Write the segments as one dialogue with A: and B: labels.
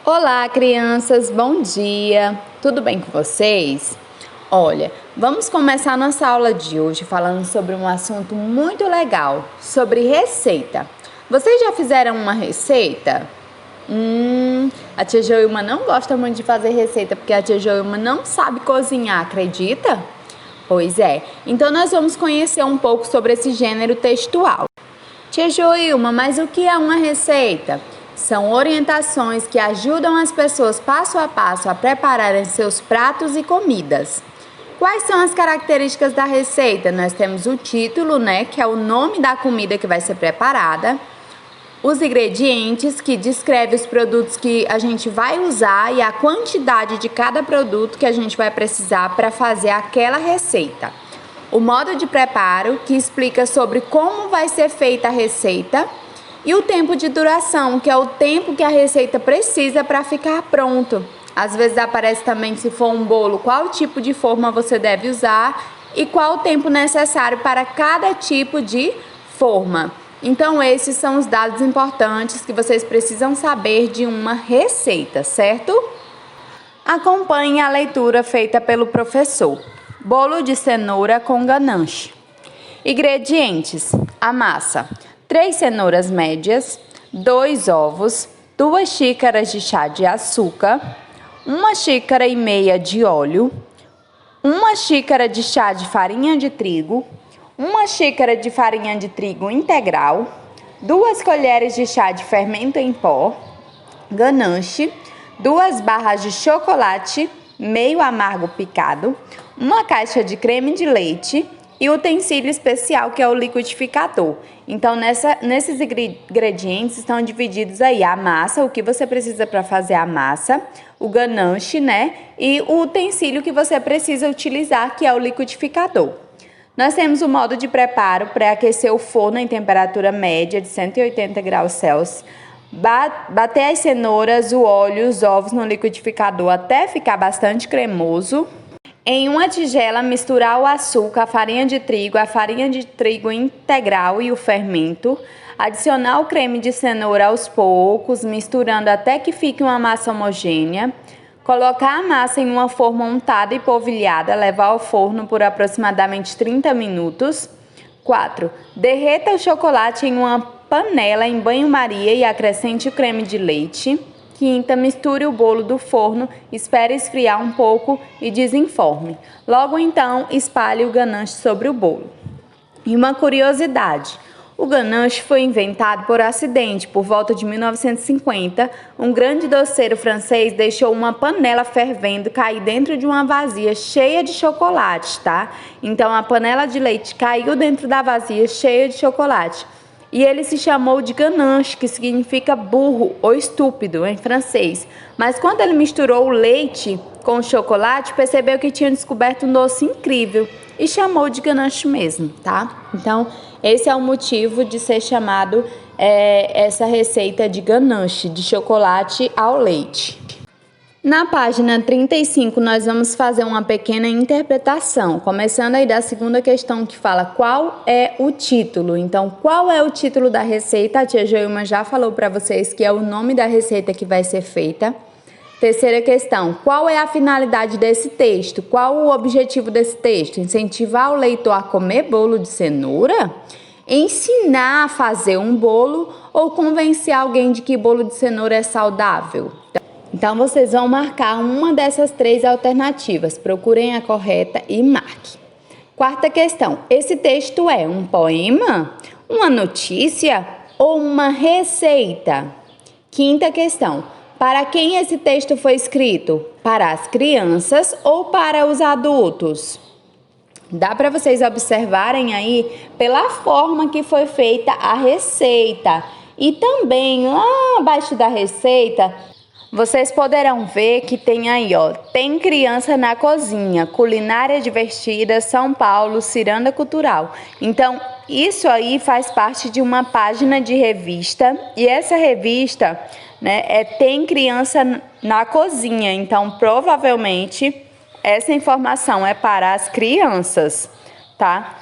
A: Olá, crianças, bom dia! Tudo bem com vocês? Olha, vamos começar nossa aula de hoje falando sobre um assunto muito legal, sobre receita. Vocês já fizeram uma receita? A tia Joilma não gosta muito de fazer receita porque a tia Joilma não sabe cozinhar, acredita? Pois é, então nós vamos conhecer um pouco sobre esse gênero textual. Tia Joilma, mas o que é uma receita? São orientações que ajudam as pessoas passo a passo a prepararem seus pratos e comidas. Quais são as características da receita? Nós temos o título, que é o nome da comida que vai ser preparada. Os ingredientes, que descreve os produtos que a gente vai usar e a quantidade de cada produto que a gente vai precisar para fazer aquela receita. O modo de preparo, que explica sobre como vai ser feita a receita. E o tempo de duração, que é o tempo que a receita precisa para ficar pronto. Às vezes aparece também, se for um bolo, qual tipo de forma você deve usar e qual o tempo necessário para cada tipo de forma. Então, esses são os dados importantes que vocês precisam saber de uma receita, certo? Acompanhe a leitura feita pelo professor. Bolo de cenoura com ganache. Ingredientes: a massa: 3 cenouras médias, 2 ovos, 2 xícaras de chá de açúcar, 1,5 xícaras de óleo, 1 xícara de chá de farinha de trigo, 1 xícara de farinha de trigo integral, 2 colheres de chá de fermento em pó, ganache, 2 barras de chocolate meio amargo picado, 1 caixa de creme de leite e utensílio especial, que é o liquidificador. Então, nesses ingredientes estão divididos aí a massa, o que você precisa para fazer a massa, o ganache, e o utensílio que você precisa utilizar, que é o liquidificador. Nós temos o modo de preparo: pré-aquecer o forno em temperatura média de 180 graus Celsius, bater as cenouras, o óleo e os ovos no liquidificador até ficar bastante cremoso. Em uma tigela, misturar o açúcar, a farinha de trigo integral e o fermento. Adicionar o creme de cenoura aos poucos, misturando até que fique uma massa homogênea. Colocar a massa em uma forma untada e polvilhada, levar ao forno por aproximadamente 30 minutos. 4. Derreta o chocolate em uma panela em banho-maria e acrescente o creme de leite. 5. Misture o bolo do forno, espere esfriar um pouco e desenforme. Logo então, espalhe o ganache sobre o bolo. E uma curiosidade: o ganache foi inventado por acidente. Por volta de 1950, um grande doceiro francês deixou uma panela fervendo cair dentro de uma vasilha cheia de chocolate, tá? Então, a panela de leite caiu dentro da vasilha cheia de chocolate. E ele se chamou de ganache, que significa burro ou estúpido em francês. Mas quando ele misturou o leite com o chocolate, percebeu que tinha descoberto um doce incrível e chamou de ganache mesmo, tá? Então, esse é o motivo de ser chamado essa receita de ganache, de chocolate ao leite. Na página 35, nós vamos fazer uma pequena interpretação, começando aí da segunda questão, que fala qual é o título. Então, qual é o título da receita? A tia Joilma já falou para vocês que é o nome da receita que vai ser feita. Terceira questão: qual é a finalidade desse texto? Qual o objetivo desse texto? Incentivar o leitor a comer bolo de cenoura? Ensinar a fazer um bolo ou convencer alguém de que bolo de cenoura é saudável? Então, vocês vão marcar uma dessas 3 alternativas. Procurem a correta e marque. Quarta questão: esse texto é um poema, uma notícia ou uma receita? Quinta questão: para quem esse texto foi escrito? Para as crianças ou para os adultos? Dá para vocês observarem aí pela forma que foi feita a receita. E também lá abaixo da receita, vocês poderão ver que tem aí, tem criança na cozinha, culinária divertida, São Paulo, ciranda cultural. Então, isso aí faz parte de uma página de revista, e essa revista, tem criança na cozinha. Então, provavelmente, essa informação é para as crianças, tá?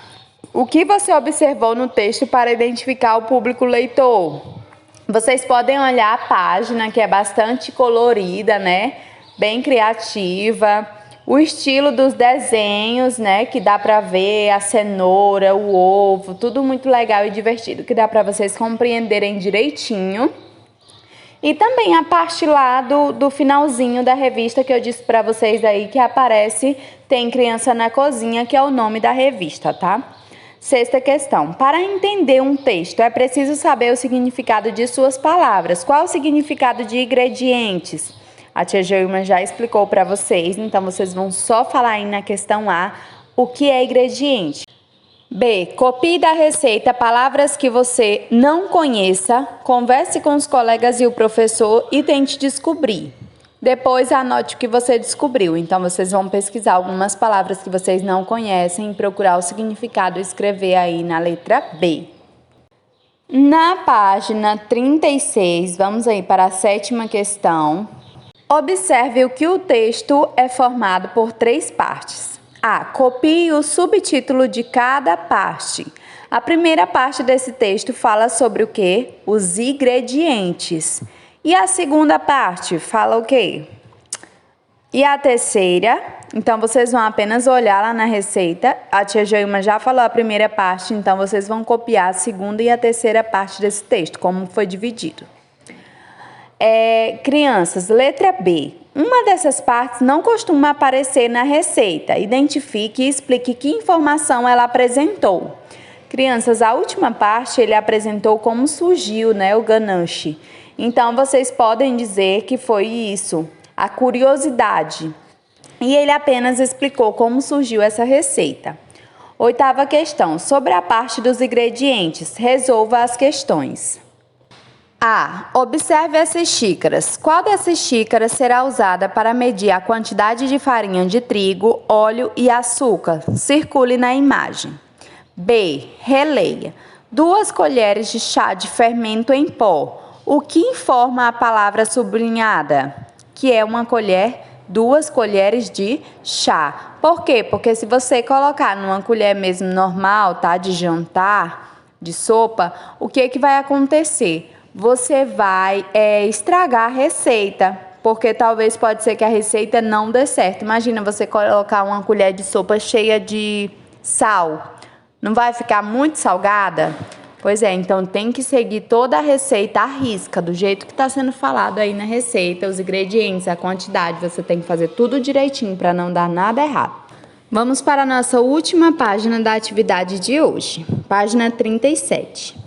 A: O que você observou no texto para identificar o público leitor? Vocês podem olhar a página, que é bastante colorida, né? Bem criativa. O estilo dos desenhos, né? Que dá pra ver a cenoura, o ovo, tudo muito legal e divertido, que dá pra vocês compreenderem direitinho. E também a parte lá do finalzinho da revista que eu disse pra vocês aí, que aparece Tem Criança na Cozinha, que é o nome da revista, tá? Sexta questão. Para entender um texto, é preciso saber o significado de suas palavras. Qual o significado de ingredientes? A tia Joilma já explicou para vocês, então vocês vão só falar aí na questão A o que é ingrediente. B. Copie da receita palavras que você não conheça, converse com os colegas e o professor e tente descobrir. Depois anote o que você descobriu. Então, vocês vão pesquisar algumas palavras que vocês não conhecem e procurar o significado e escrever aí na letra B. Na página 36, vamos aí para a sétima questão. Observe que o texto é formado por 3 partes. A. Copie o subtítulo de cada parte. A primeira parte desse texto fala sobre o quê? Os ingredientes. E a segunda parte fala o quê? E a terceira? Então, vocês vão apenas olhar lá na receita. A tia Joilma já falou a primeira parte, então vocês vão copiar a segunda e a terceira parte desse texto, como foi dividido. Crianças, letra B. Uma dessas partes não costuma aparecer na receita. Identifique e explique que informação ela apresentou. Crianças, a última parte ele apresentou como surgiu, né, o ganache. Então, vocês podem dizer que foi isso, a curiosidade. E ele apenas explicou como surgiu essa receita. Oitava questão, sobre a parte dos ingredientes, resolva as questões. A. Observe essas xícaras. Qual dessas xícaras será usada para medir a quantidade de farinha de trigo, óleo e açúcar? Circule na imagem. B. Releia. 2 colheres de chá de fermento em pó. O que informa a palavra sublinhada? Que é 2 colheres de chá. Por quê? Porque se você colocar numa colher mesmo normal, tá? De jantar, de sopa, o que vai acontecer? Você vai estragar a receita, porque talvez pode ser que a receita não dê certo. Imagina você colocar uma colher de sopa cheia de sal. Não vai ficar muito salgada? Pois é, então tem que seguir toda a receita à risca, do jeito que está sendo falado aí na receita, os ingredientes, a quantidade, você tem que fazer tudo direitinho para não dar nada errado. Vamos para a nossa última página da atividade de hoje, página 37.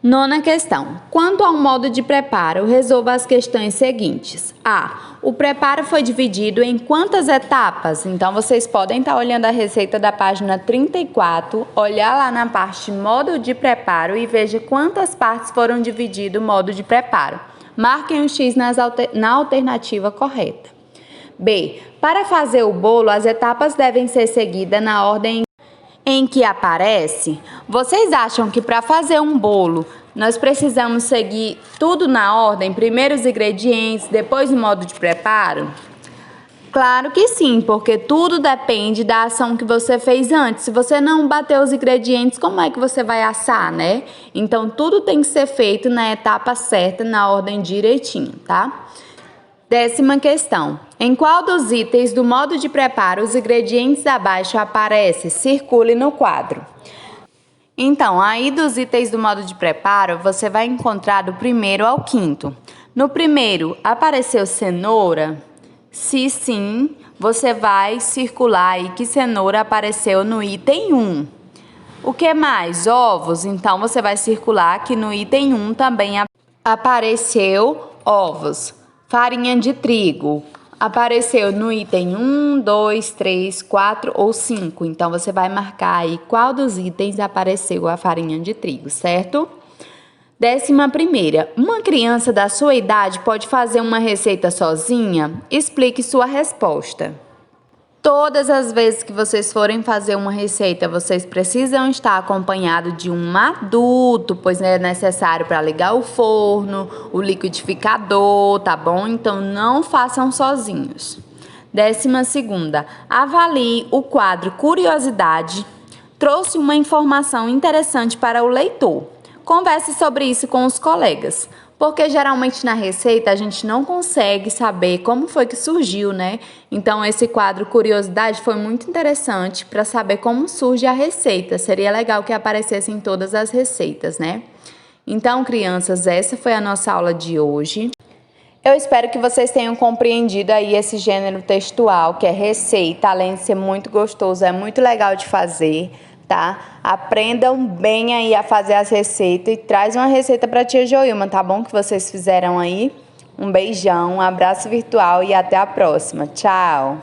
A: Nona questão. Quanto ao modo de preparo, resolva as questões seguintes. A. O preparo foi dividido em quantas etapas? Então, vocês podem estar olhando a receita da página 34, olhar lá na parte modo de preparo e veja quantas partes foram dividido o modo de preparo. Marquem o X na alternativa correta. B. Para fazer o bolo, as etapas devem ser seguidas na ordem em que aparece. Vocês acham que para fazer um bolo nós precisamos seguir tudo na ordem? Primeiro os ingredientes, depois o modo de preparo? Claro que sim, porque tudo depende da ação que você fez antes. Se você não bater os ingredientes, como é que você vai assar, né? Então tudo tem que ser feito na etapa certa, na ordem direitinho, tá? 10ª questão. Em qual dos itens do modo de preparo os ingredientes abaixo aparecem? Circule no quadro. Então, aí dos itens do modo de preparo, você vai encontrar do primeiro ao 5º. No primeiro, apareceu cenoura? Se sim, você vai circular aí que cenoura apareceu no item 1. O que mais? Ovos? Então, você vai circular que no item 1 também apareceu ovos. Farinha de trigo apareceu no item 1, 2, 3, 4 ou 5. Então, você vai marcar aí qual dos itens apareceu a farinha de trigo, certo? 11ª. Uma criança da sua idade pode fazer uma receita sozinha? Explique sua resposta. Todas as vezes que vocês forem fazer uma receita, vocês precisam estar acompanhados de um adulto, pois é necessário para ligar o forno, o liquidificador, tá bom? Então, não façam sozinhos. 12ª. Avalie o quadro Curiosidade. Trouxe uma informação interessante para o leitor. Converse sobre isso com os colegas, porque geralmente na receita a gente não consegue saber como foi que surgiu, né? Então esse quadro Curiosidade foi muito interessante para saber como surge a receita. Seria legal que aparecesse em todas as receitas, né? Então, crianças, essa foi a nossa aula de hoje. Eu espero que vocês tenham compreendido aí esse gênero textual, que é receita, além de ser muito gostoso, é muito legal de fazer, tá? Aprendam bem aí a fazer as receitas e traz uma receita para a tia Joilma, tá bom? Que vocês fizeram aí. Um beijão, um abraço virtual e até a próxima. Tchau!